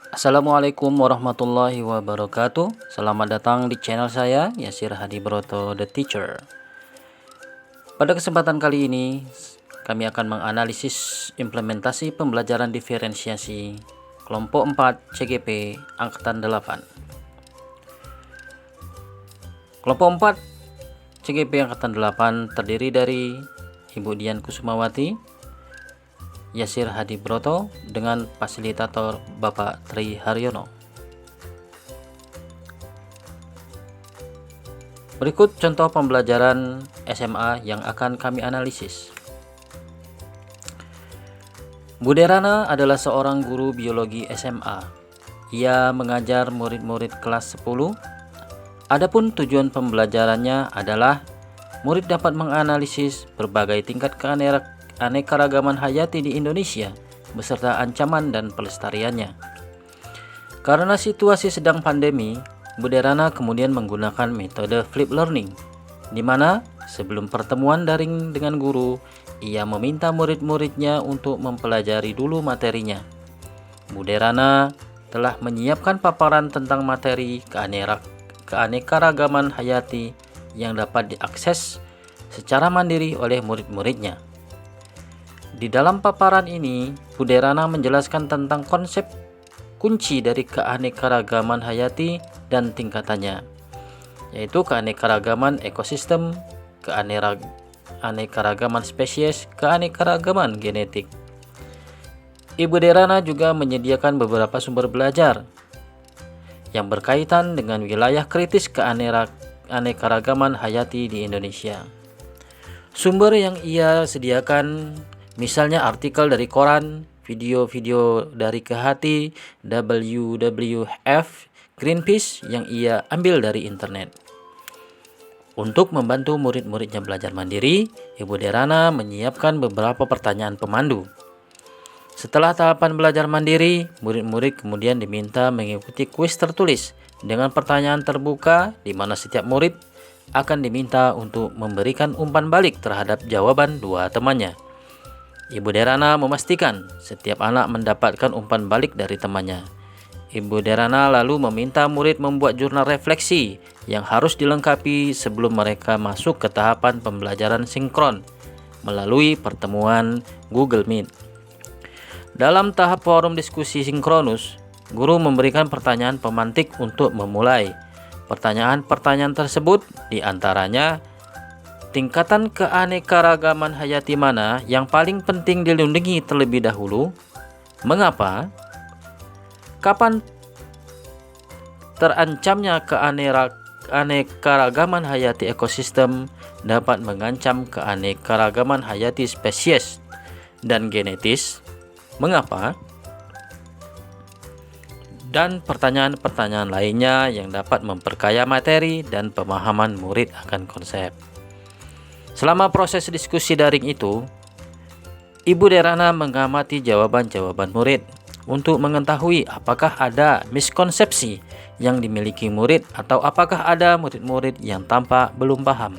Assalamualaikum warahmatullahi wabarakatuh. Selamat datang di channel saya, Yasir Hadibroto The Teacher. Pada kesempatan kali ini, kami akan menganalisis implementasi pembelajaran diferensiasi kelompok 4 CGP angkatan 8. Kelompok 4 CGP angkatan 8 terdiri dari Ibu Dian Kusumawati, Yasir Hadibroto dengan fasilitator Bapak Tri Haryono. Berikut contoh pembelajaran SMA yang akan kami analisis. Bude Rana adalah seorang guru biologi SMA. Ia mengajar murid-murid kelas 10. Adapun tujuan pembelajarannya adalah murid dapat menganalisis berbagai tingkat keanekaragaman hayati di Indonesia beserta ancaman dan pelestariannya. Karena situasi sedang pandemi, Bude Rana kemudian menggunakan metode flip learning, di mana sebelum pertemuan daring dengan guru, ia meminta murid-muridnya untuk mempelajari dulu materinya. Bude Rana telah menyiapkan paparan tentang materi keanekaragaman hayati yang dapat diakses secara mandiri oleh murid-muridnya. Di dalam paparan ini, Bude Rana menjelaskan tentang konsep kunci dari keanekaragaman hayati dan tingkatannya, yaitu keanekaragaman ekosistem, keanekaragaman spesies, keanekaragaman genetik. Ibu Bude Rana juga menyediakan beberapa sumber belajar yang berkaitan dengan wilayah kritis keanekaragaman hayati di Indonesia. Sumber yang ia sediakan misalnya artikel dari koran, video-video dari KHT, WWF, Greenpeace yang ia ambil dari internet. Untuk membantu murid-muridnya belajar mandiri, Ibu Bude Rana menyiapkan beberapa pertanyaan pemandu. Setelah tahapan belajar mandiri, murid-murid kemudian diminta mengikuti kuis tertulis dengan pertanyaan terbuka di mana setiap murid akan diminta untuk memberikan umpan balik terhadap jawaban dua temannya. Ibu Bude Rana memastikan setiap anak mendapatkan umpan balik dari temannya. Ibu Bude Rana lalu meminta murid membuat jurnal refleksi yang harus dilengkapi sebelum mereka masuk ke tahapan pembelajaran sinkron melalui pertemuan Google Meet. Dalam tahap forum diskusi sinkronus, guru memberikan pertanyaan pemantik untuk memulai. Pertanyaan-pertanyaan tersebut diantaranya, tingkatan keanekaragaman hayati mana yang paling penting dilindungi terlebih dahulu? Mengapa? Kapan terancamnya keanekaragaman hayati ekosistem dapat mengancam keanekaragaman hayati spesies dan genetis? Mengapa? Dan pertanyaan-pertanyaan lainnya yang dapat memperkaya materi dan pemahaman murid akan konsep. Selama proses diskusi daring itu, Ibu Bude Rana mengamati jawaban-jawaban murid untuk mengetahui apakah ada miskonsepsi yang dimiliki murid atau apakah ada murid-murid yang tampak belum paham.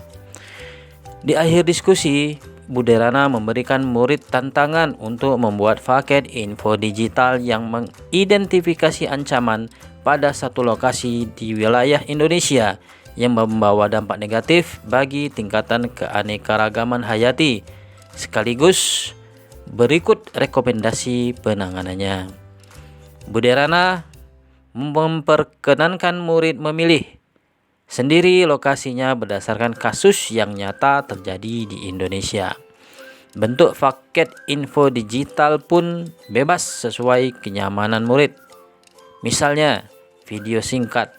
Di akhir diskusi, Bude Rana memberikan murid tantangan untuk membuat paket info digital yang mengidentifikasi ancaman pada satu lokasi di wilayah Indonesia yang membawa dampak negatif bagi tingkatan keanekaragaman hayati. Sekaligus berikut rekomendasi penanganannya. Bude Rana memperkenankan murid memilih sendiri lokasinya berdasarkan kasus yang nyata terjadi di Indonesia. Bentuk paket info digital pun bebas sesuai kenyamanan murid. Misalnya, video singkat,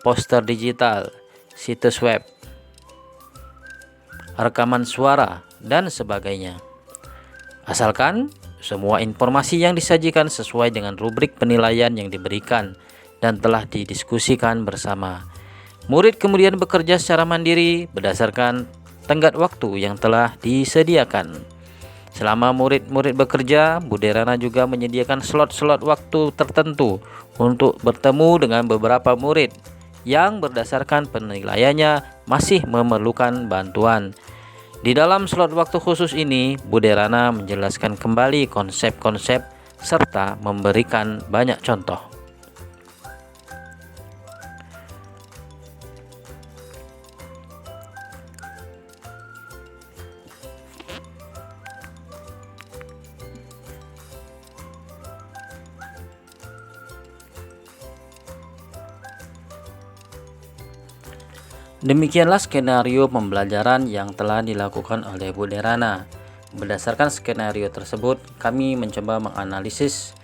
poster digital, situs web, rekaman suara, dan sebagainya. Asalkan semua informasi yang disajikan sesuai dengan rubrik penilaian yang diberikan dan telah didiskusikan bersama. Murid kemudian bekerja secara mandiri berdasarkan tenggat waktu yang telah disediakan. Selama murid-murid bekerja, Bude Rana juga menyediakan slot-slot waktu tertentu untuk bertemu dengan beberapa murid yang berdasarkan penilaiannya masih memerlukan bantuan. Di dalam slot waktu khusus ini, Bude Rana menjelaskan kembali konsep-konsep serta memberikan banyak contoh. Demikianlah skenario pembelajaran yang telah dilakukan oleh Bu Derana. Berdasarkan skenario tersebut, kami mencoba menganalisis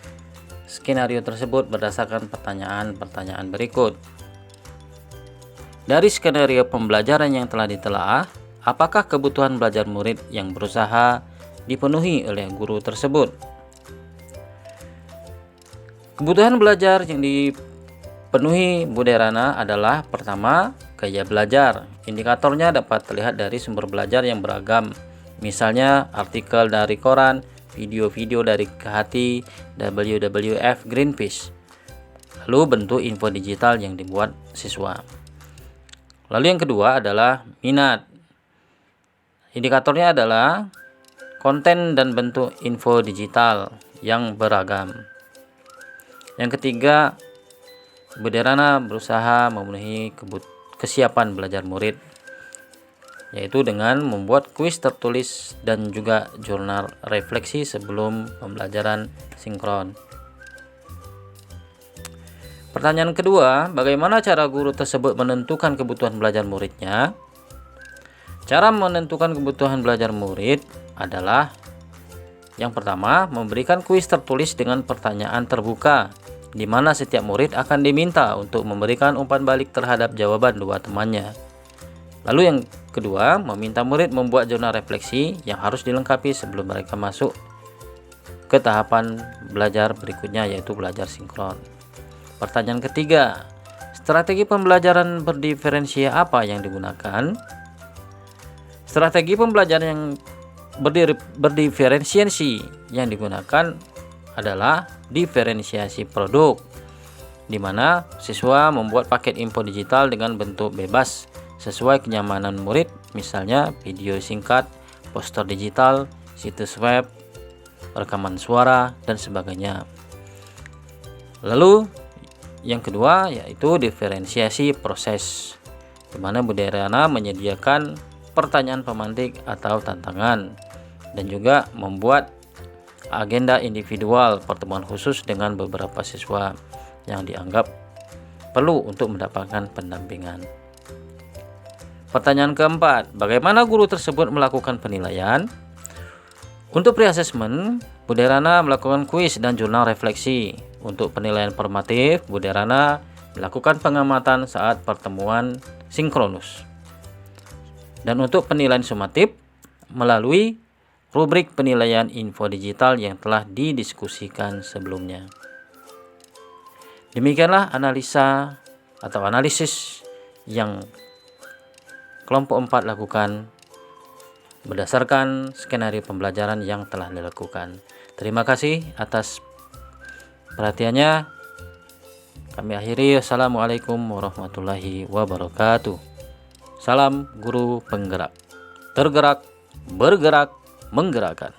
skenario tersebut berdasarkan pertanyaan-pertanyaan berikut. Dari skenario pembelajaran yang telah ditelaah, apakah kebutuhan belajar murid yang berusaha dipenuhi oleh guru tersebut? Kebutuhan belajar yang dipenuhi Bu Derana adalah pertama, gaya belajar. Indikatornya dapat terlihat dari sumber belajar yang beragam, misalnya artikel dari koran, video-video dari Kehati, WWF, Greenpeace, lalu bentuk info digital yang dibuat siswa. Lalu yang kedua adalah minat. Indikatornya adalah konten dan bentuk info digital yang beragam. Yang ketiga, Bu Derana berusaha memenuhi kesiapan belajar murid, yaitu dengan membuat kuis tertulis dan juga jurnal refleksi sebelum pembelajaran sinkron. Pertanyaan kedua, bagaimana cara guru tersebut menentukan kebutuhan belajar muridnya? Cara menentukan kebutuhan belajar murid adalah yang pertama, memberikan kuis tertulis dengan pertanyaan terbuka, di mana setiap murid akan diminta untuk memberikan umpan balik terhadap jawaban dua temannya. Lalu yang kedua, meminta murid membuat jurnal refleksi yang harus dilengkapi sebelum mereka masuk ke tahapan belajar berikutnya, yaitu belajar sinkron. Pertanyaan ketiga, strategi pembelajaran berdiferensiasi apa yang digunakan? Strategi pembelajaran yang berdiferensiasi yang digunakan adalah diferensiasi produk, di mana siswa membuat paket info digital dengan bentuk bebas sesuai kenyamanan murid, misalnya video singkat, poster digital, situs web, rekaman suara, dan sebagainya. Lalu yang kedua yaitu diferensiasi proses, di mana Bu Derana menyediakan pertanyaan pemantik atau tantangan dan juga membuat agenda individual pertemuan khusus dengan beberapa siswa yang dianggap perlu untuk mendapatkan pendampingan. Pertanyaan keempat, bagaimana guru tersebut melakukan penilaian? Untuk pre-assessment, Bu Derana melakukan kuis dan jurnal refleksi. Untuk penilaian formatif, Bu Derana melakukan pengamatan saat pertemuan sinkronus. Dan untuk penilaian sumatif, melalui rubrik penilaian info digital yang telah didiskusikan sebelumnya. Demikianlah analisa atau analisis yang kelompok 4 lakukan berdasarkan skenario pembelajaran yang telah dilakukan. Terima kasih atas perhatiannya. Kami akhiri. Assalamualaikum warahmatullahi wabarakatuh. Salam guru penggerak. Tergerak, bergerak, menggerakkan.